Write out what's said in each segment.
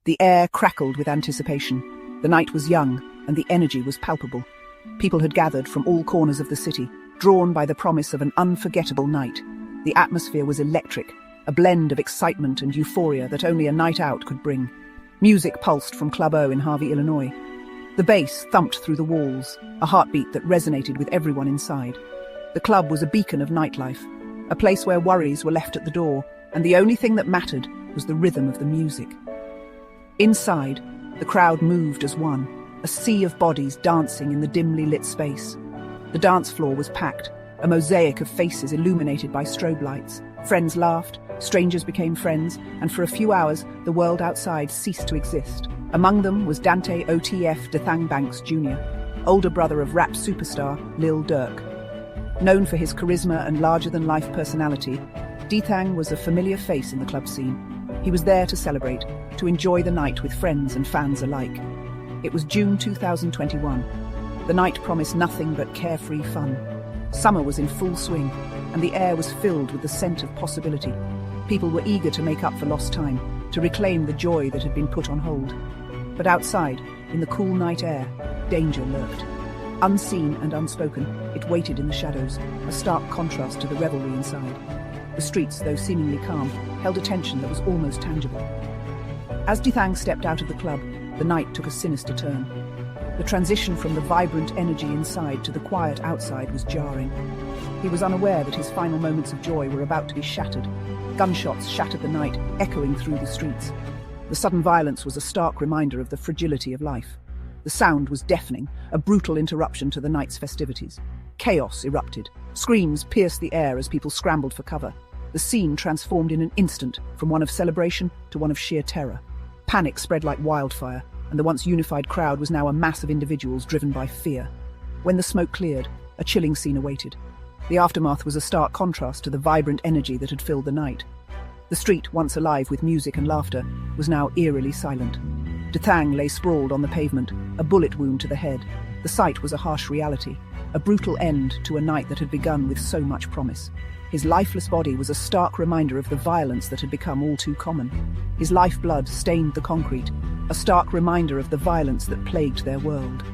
The air crackled with anticipation. The night was young, and the energy was palpable. People had gathered from all corners of the city, drawn by the promise of an unforgettable night. The atmosphere was electric, a blend of excitement and euphoria that only a night out could bring. Music pulsed from Club O in Harvey, Illinois. The bass thumped through the walls, a heartbeat that resonated with everyone inside. The club was a beacon of nightlife, a place where worries were left at the door, and the only thing that mattered was the rhythm of the music. Inside, the crowd moved as one, a sea of bodies dancing in the dimly lit space. The dance floor was packed, a mosaic of faces illuminated by strobe lights. Friends laughed, strangers became friends, and for a few hours, the world outside ceased to exist. Among them was Dante OTF DThang Banks Jr., older brother of rap superstar Lil Durk. Known for his charisma and larger-than-life personality, DThang was a familiar face in the club scene. He was there to celebrate, to enjoy the night with friends and fans alike. It was June 2021. The night promised nothing but carefree fun. Summer was in full swing, and the air was filled with the scent of possibility. People were eager to make up for lost time, to reclaim the joy that had been put on hold. But outside, in the cool night air, danger lurked. Unseen and unspoken, it waited in the shadows, a stark contrast to the revelry inside. The streets, though seemingly calm, held a tension that was almost tangible. As DThang stepped out of the club, the night took a sinister turn. The transition from the vibrant energy inside to the quiet outside was jarring. He was unaware that his final moments of joy were about to be shattered. Gunshots shattered the night, echoing through the streets. The sudden violence was a stark reminder of the fragility of life. The sound was deafening, a brutal interruption to the night's festivities. Chaos erupted. Screams pierced the air as people scrambled for cover. The scene transformed in an instant from one of celebration to one of sheer terror. Panic spread like wildfire, and the once unified crowd was now a mass of individuals driven by fear. When the smoke cleared, a chilling scene awaited. The aftermath was a stark contrast to the vibrant energy that had filled the night. The street, once alive with music and laughter, was now eerily silent. DThang lay sprawled on the pavement, a bullet wound to the head. The sight was a harsh reality, a brutal end to a night that had begun with so much promise. His lifeless body was a stark reminder of the violence that had become all too common. His lifeblood stained the concrete, a stark reminder of the violence that plagued their world.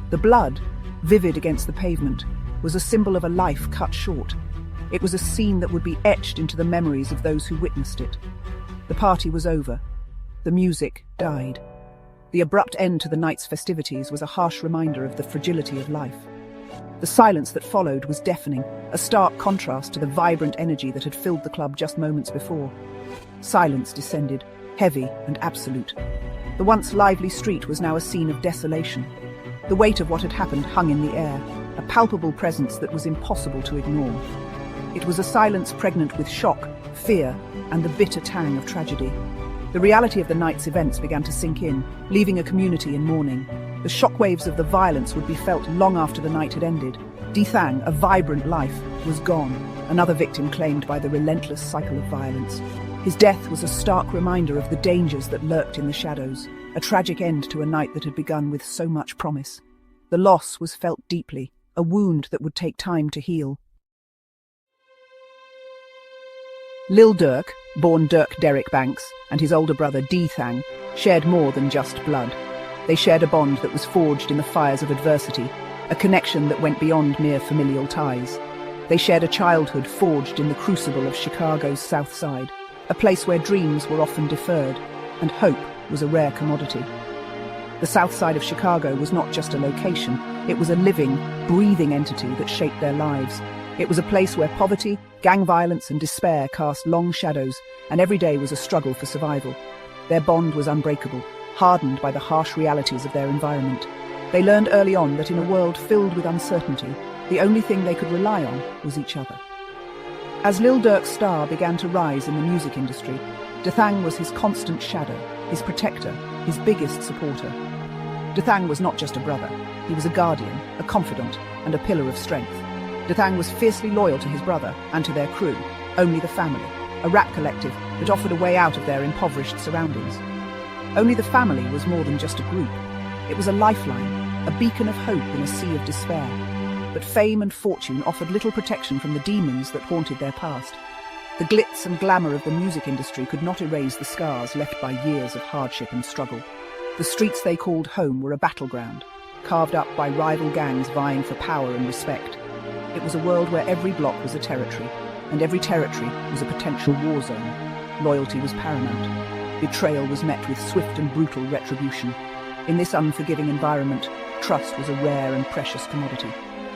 The blood, vivid against the pavement, was a symbol of a life cut short. It was a scene that would be etched into the memories of those who witnessed it. The party was over. The music died. The abrupt end to the night's festivities was a harsh reminder of the fragility of life. The silence that followed was deafening, a stark contrast to the vibrant energy that had filled the club just moments before. Silence descended, heavy and absolute. The once lively street was now a scene of desolation. The weight of what had happened hung in the air, a palpable presence that was impossible to ignore. It was a silence pregnant with shock, fear, and the bitter tang of tragedy. The reality of the night's events began to sink in, leaving a community in mourning. The shockwaves of the violence would be felt long after the night had ended. DThang, a vibrant life, was gone, another victim claimed by the relentless cycle of violence. His death was a stark reminder of the dangers that lurked in the shadows, a tragic end to a night that had begun with so much promise. The loss was felt deeply, a wound that would take time to heal. Lil Durk, born Durk Derek Banks, and his older brother DThang shared more than just blood. They shared a bond that was forged in the fires of adversity, a connection that went beyond mere familial ties. They shared a childhood forged in the crucible of Chicago's South Side, a place where dreams were often deferred, and hope was a rare commodity. The South Side of Chicago was not just a location, it was a living, breathing entity that shaped their lives. It was a place where poverty, gang violence and despair cast long shadows, and every day was a struggle for survival. Their bond was unbreakable, hardened by the harsh realities of their environment. They learned early on that in a world filled with uncertainty, the only thing they could rely on was each other. As Lil Durk's star began to rise in the music industry, DThang was his constant shadow, his protector, his biggest supporter. DThang was not just a brother, he was a guardian, a confidant, and a pillar of strength. DThang was fiercely loyal to his brother and to their crew, Only the Family, a rap collective that offered a way out of their impoverished surroundings. Only the Family was more than just a group. It was a lifeline, a beacon of hope in a sea of despair. But fame and fortune offered little protection from the demons that haunted their past. The glitz and glamour of the music industry could not erase the scars left by years of hardship and struggle. The streets they called home were a battleground, carved up by rival gangs vying for power and respect. It was a world where every block was a territory, and every territory was a potential war zone. Loyalty was paramount. Betrayal was met with swift and brutal retribution. In this unforgiving environment, trust was a rare and precious commodity.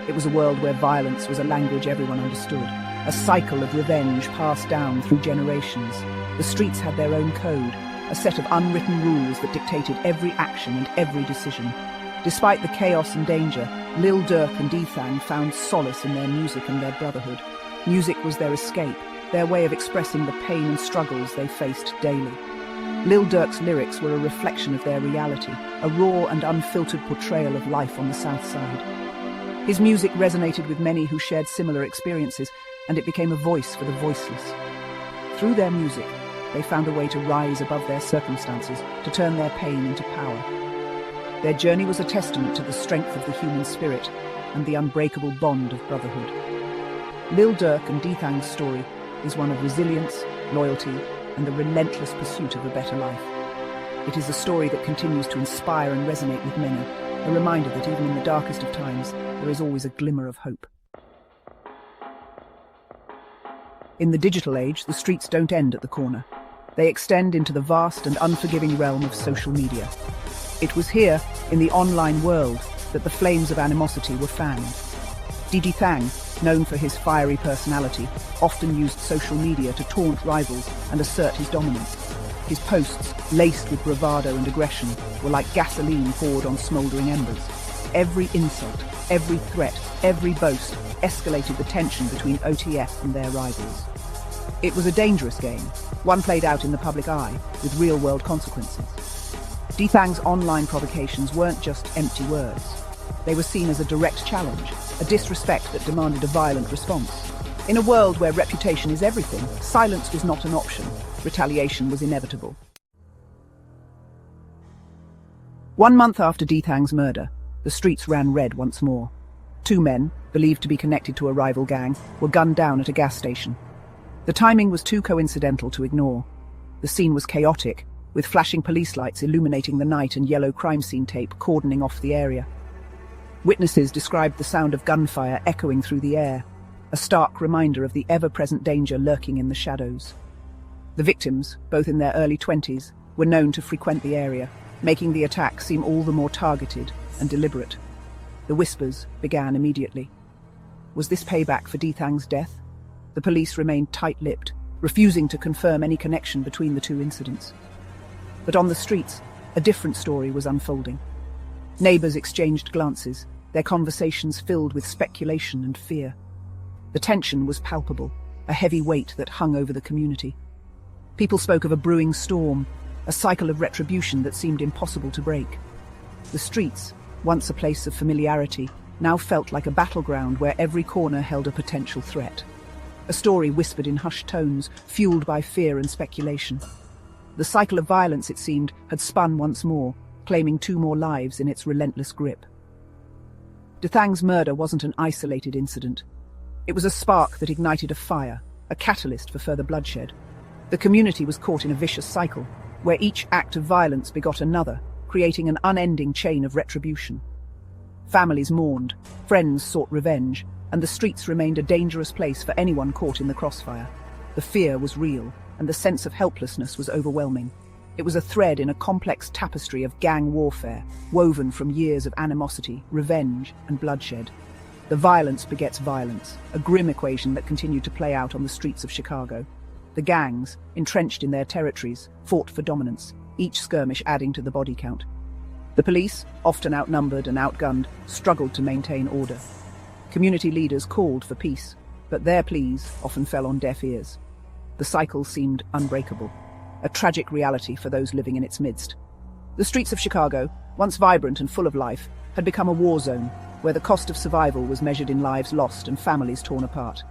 It was a world where violence was a language everyone understood, a cycle of revenge passed down through generations. The streets had their own code, a set of unwritten rules that dictated every action and every decision. Despite the chaos and danger, Lil Durk and DThang found solace in their music and their brotherhood. Music was their escape, their way of expressing the pain and struggles they faced daily. Lil Durk's lyrics were a reflection of their reality, a raw and unfiltered portrayal of life on the South Side. His music resonated with many who shared similar experiences, and it became a voice for the voiceless. Through their music, they found a way to rise above their circumstances, to turn their pain into power. Their journey was a testament to the strength of the human spirit and the unbreakable bond of brotherhood. Lil Durk and DThang's story is one of resilience, loyalty, and the relentless pursuit of a better life. It is a story that continues to inspire and resonate with many, a reminder that even in the darkest of times, there is always a glimmer of hope. In the digital age, the streets don't end at the corner. They extend into the vast and unforgiving realm of social media. It was here, in the online world, that the flames of animosity were fanned. DThang, known for his fiery personality, often used social media to taunt rivals and assert his dominance. His posts, laced with bravado and aggression, were like gasoline poured on smouldering embers. Every insult, every threat, every boast escalated the tension between OTF and their rivals. It was a dangerous game, one played out in the public eye, with real-world consequences. DThang's online provocations weren't just empty words. They were seen as a direct challenge, a disrespect that demanded a violent response. In a world where reputation is everything, silence was not an option. Retaliation was inevitable. 1 month after DThang's murder, the streets ran red once more. 2 men, believed to be connected to a rival gang, were gunned down at a gas station. The timing was too coincidental to ignore. The scene was chaotic, with flashing police lights illuminating the night and yellow crime scene tape cordoning off the area. Witnesses described the sound of gunfire echoing through the air, a stark reminder of the ever-present danger lurking in the shadows. The victims, both in their early 20s, were known to frequent the area, making the attack seem all the more targeted and deliberate. The whispers began immediately. Was this payback for DThang's death? The police remained tight-lipped, refusing to confirm any connection between the 2 incidents. But on the streets, a different story was unfolding. Neighbors exchanged glances, their conversations filled with speculation and fear. The tension was palpable, a heavy weight that hung over the community. People spoke of a brewing storm, a cycle of retribution that seemed impossible to break. The streets, once a place of familiarity, now felt like a battleground where every corner held a potential threat. A story whispered in hushed tones, fueled by fear and speculation. The cycle of violence, it seemed, had spun once more, claiming 2 more lives in its relentless grip. DThang's murder wasn't an isolated incident. It was a spark that ignited a fire, a catalyst for further bloodshed. The community was caught in a vicious cycle, where each act of violence begot another, creating an unending chain of retribution. Families mourned, friends sought revenge, and the streets remained a dangerous place for anyone caught in the crossfire. The fear was real, and the sense of helplessness was overwhelming. It was a thread in a complex tapestry of gang warfare, woven from years of animosity, revenge, and bloodshed. The violence begets violence, a grim equation that continued to play out on the streets of Chicago. The gangs, entrenched in their territories, fought for dominance, each skirmish adding to the body count. The police, often outnumbered and outgunned, struggled to maintain order. Community leaders called for peace, but their pleas often fell on deaf ears. The cycle seemed unbreakable, a tragic reality for those living in its midst. The streets of Chicago, once vibrant and full of life, had become a war zone, where the cost of survival was measured in lives lost and families torn apart.